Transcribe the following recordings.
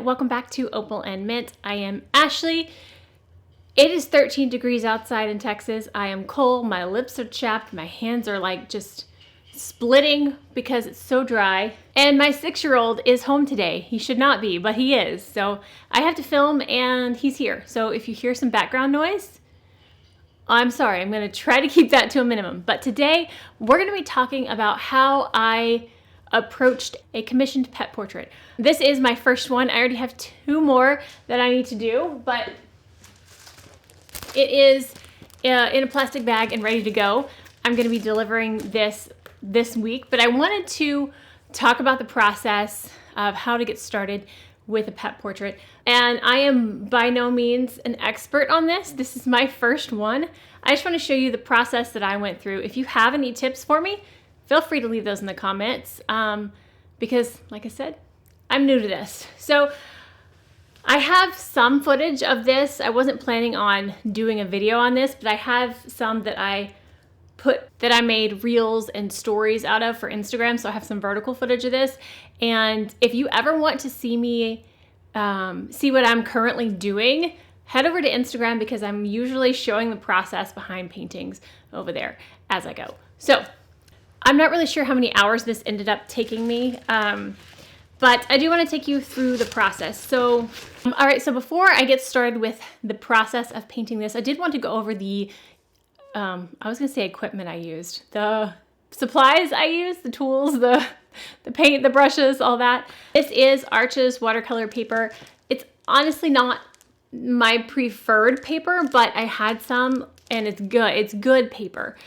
everyone. Welcome back to Opal and Mint. I am Ashley. It is 13 degrees outside in Texas. I am cold. My lips are chapped. My hands are like just splitting because it's so dry. And my 6-year-old is home today. He should not be, but he is. So I have to film and he's here. So if you hear some background noise, I'm sorry. I'm going to try to keep that to a minimum. But today we're going to be talking about how I approached a commissioned pet portrait. This is my first one. I already have 2 more that I need to do, but it is in a plastic bag and ready to go. I'm going to be delivering this week, but I wanted to talk about the process of how to get started with a pet portrait. And I am by no means an expert on this. This is my first one. I just want to show you the process that I went through. If you have any tips for me, feel free to leave those in the comments because, like I said, I'm new to this. So I have some footage of this. I wasn't planning on doing a video on this, but I have some that I made reels and stories out of for Instagram. So I have some vertical footage of this. And if you ever want to see me see what I'm currently doing, head over to Instagram because I'm usually showing the process behind paintings over there as I go. So I'm not really sure how many hours this ended up taking me, but I do want to take you through the process. So, all right, so before I get started with the process of painting this, I did want to go over the, I was going to say equipment I used, the supplies I used, the tools, the paint, the brushes, all that. This is Arches watercolor paper. It's honestly not my preferred paper, but I had some and it's good. It's good paper.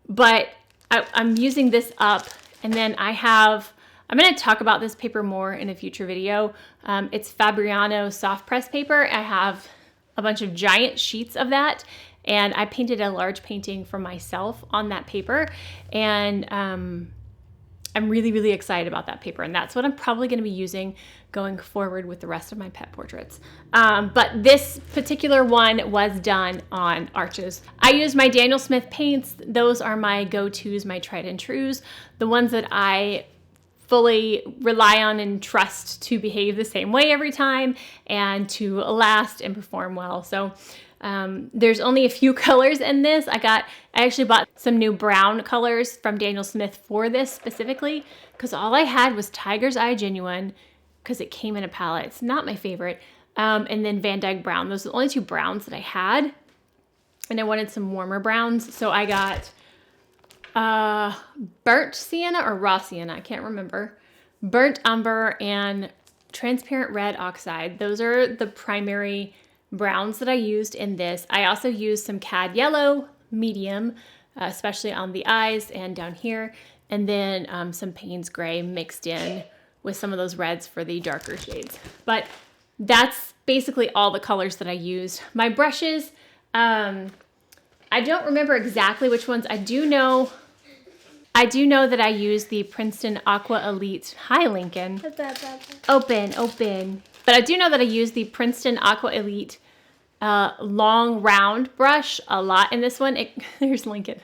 But I'm using this up, and then I'm going to talk about this paper more in a future video. It's Fabriano soft press paper. I have a bunch of giant sheets of that, and I painted a large painting for myself on that paper, and I'm really, really excited about that paper, and that's what I'm probably going to be using going forward with the rest of my pet portraits. But this particular one was done on Arches. I used my Daniel Smith paints. Those are my go-tos, my tried and trues, the ones that I fully rely on and trust to behave the same way every time and to last and perform well. So there's only a few colors in this. I actually bought some new brown colors from Daniel Smith for this specifically because all I had was Tiger's Eye Genuine because it came in a palette. It's not my favorite. And then Van Dyke Brown. Those are the only 2 browns that I had. And I wanted some warmer browns. So I got burnt sienna or raw sienna. I can't remember. Burnt umber and transparent red oxide. Those are the primary browns that I used in this. I also used some cad yellow, medium, especially on the eyes and down here. And then some Payne's gray mixed in with some of those reds for the darker shades. But that's basically all the colors that I used. My brushes, I don't remember exactly which ones. I do know that I used the Princeton Aqua Elite. Hi, Lincoln. Open. But I do know that I used the Princeton Aqua Elite long round brush a lot in this one. There's Lincoln.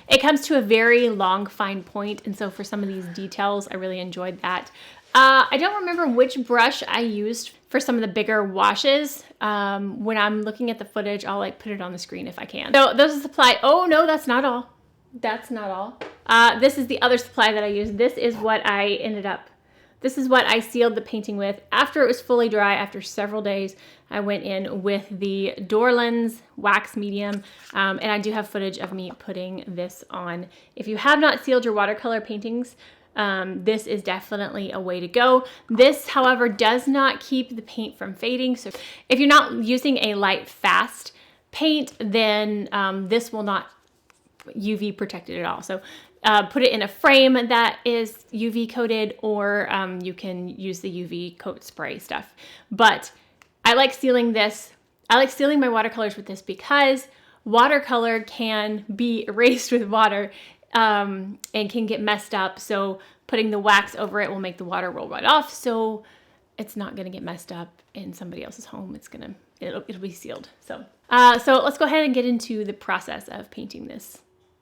It comes to a very long fine point, and so for some of these details, I really enjoyed that. I don't remember which brush I used for some of the bigger washes. When I'm looking at the footage, I'll put it on the screen if I can. So those are supply. Oh no, that's not all. That's not all. This is the other supply that I used. This is what I sealed the painting with. After it was fully dry, after several days, I went in with the Dorland's wax medium, and I do have footage of me putting this on. If you have not sealed your watercolor paintings, this is definitely a way to go. This, however, does not keep the paint from fading. So if you're not using a light, fast paint, then this will not UV protected at all. So put it in a frame that is UV coated, or you can use the UV coat spray stuff. But I like sealing this. I like sealing my watercolors with this because watercolor can be erased with water and can get messed up. So putting the wax over it will make the water roll right off. So it's not going to get messed up in somebody else's home. It'll be sealed. So let's go ahead and get into the process of painting this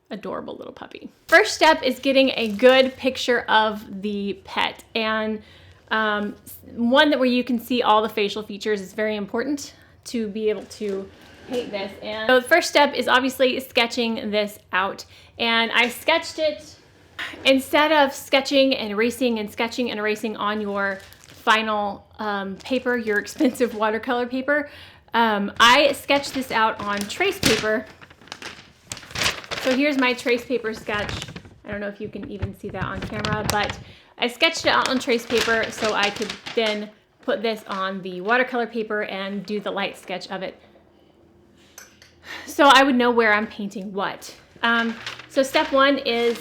adorable little puppy. First step is getting a good picture of the pet, and One where you can see all the facial features is very important to be able to paint this. And so the first step is obviously sketching this out. And I sketched it, instead of sketching and erasing and sketching and erasing on your final paper, your expensive watercolor paper, I sketched this out on trace paper. So here's my trace paper sketch. I don't know if you can even see that on camera, but I sketched it out on trace paper so I could then put this on the watercolor paper and do the light sketch of it, so I would know where I'm painting what. So step one is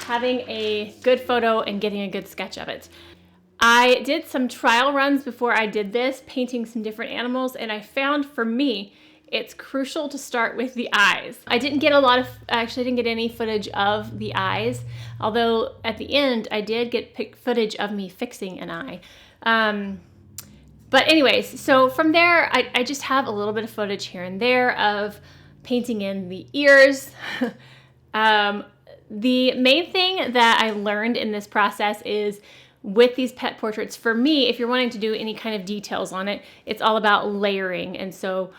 having a good photo and getting a good sketch of it. I did some trial runs before I did this, painting some different animals, and I found for me it's crucial to start with the eyes. I didn't get any footage of the eyes, although at the end I did get footage of me fixing an eye. But anyways, so from there, I just have a little bit of footage here and there of painting in the ears. The main thing that I learned in this process is with these pet portraits, for me, if you're wanting to do any kind of details on it, it's all about layering. And so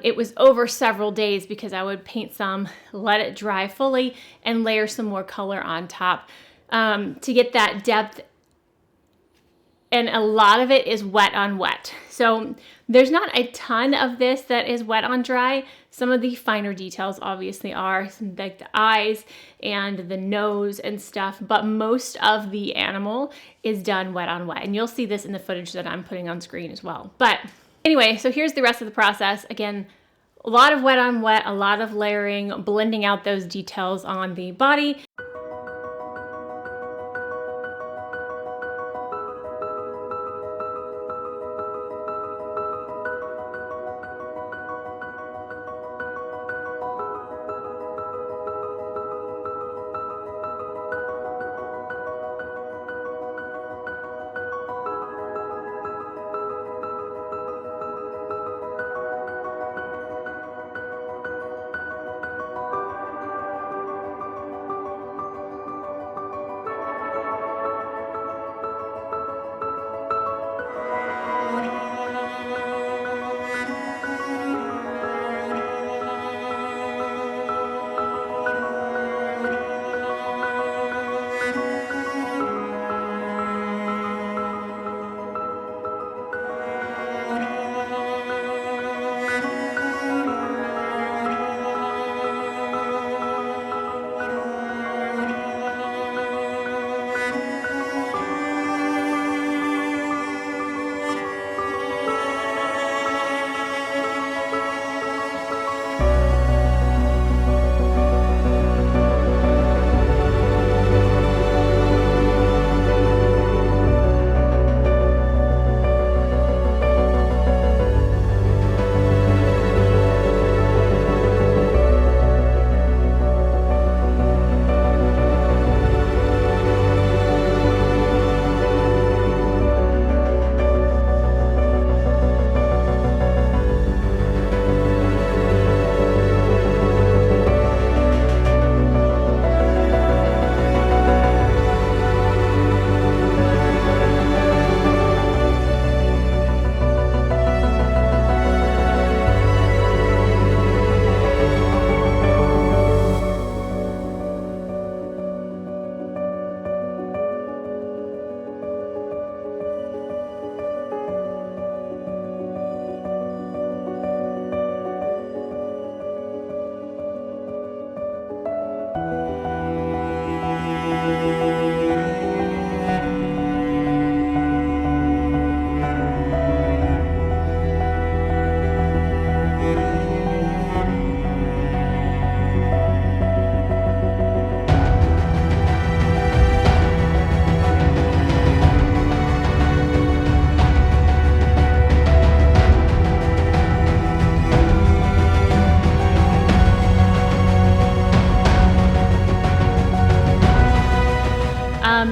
it was over several days because I would paint some, let it dry fully, and layer some more color on top to get that depth. And a lot of it is wet on wet. So there's not a ton of this that is wet on dry. Some of the finer details obviously are, like the eyes and the nose and stuff, but most of the animal is done wet on wet. And you'll see this in the footage that I'm putting on screen as well. But anyway, so here's the rest of the process. Again, a lot of wet on wet, a lot of layering, blending out those details on the body.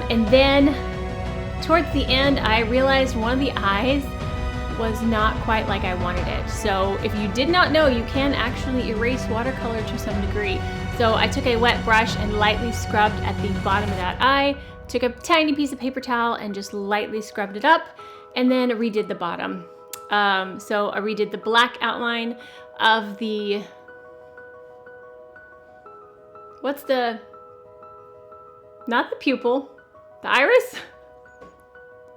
And then towards the end, I realized one of the eyes was not quite like I wanted it. So if you did not know, you can actually erase watercolor to some degree. So I took a wet brush and lightly scrubbed at the bottom of that eye took a tiny piece of paper towel and just lightly scrubbed it up, and then redid the bottom. So I redid the black outline of the, not the pupil, the iris?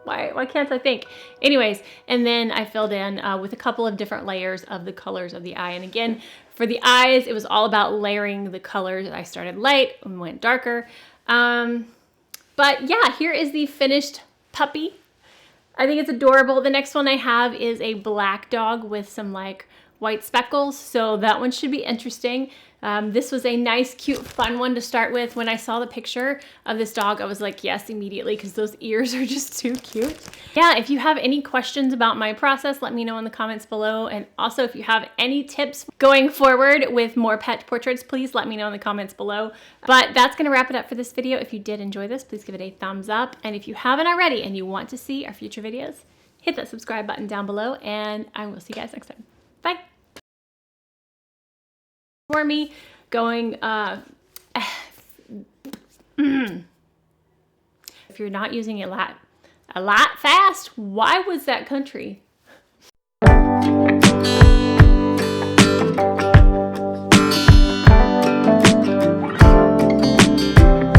Why can't I think? Anyways, and then I filled in with a couple of different layers of the colors of the eye. And again, for the eyes, it was all about layering the colors. I started light and went darker. But yeah, here is the finished puppy. I think it's adorable. The next one I have is a black dog with some like white speckles. So that one should be interesting. This was a nice, cute, fun one to start with. When I saw the picture of this dog, I was like, yes, immediately, because those ears are just too cute. Yeah, if you have any questions about my process, let me know in the comments below. And also, if you have any tips going forward with more pet portraits, please let me know in the comments below. But that's going to wrap it up for this video. If you did enjoy this, please give it a thumbs up. And if you haven't already and you want to see our future videos, hit that subscribe button down below, and I will see you guys next time. Bye. For me going if you're not using it a lot fast, why was that country?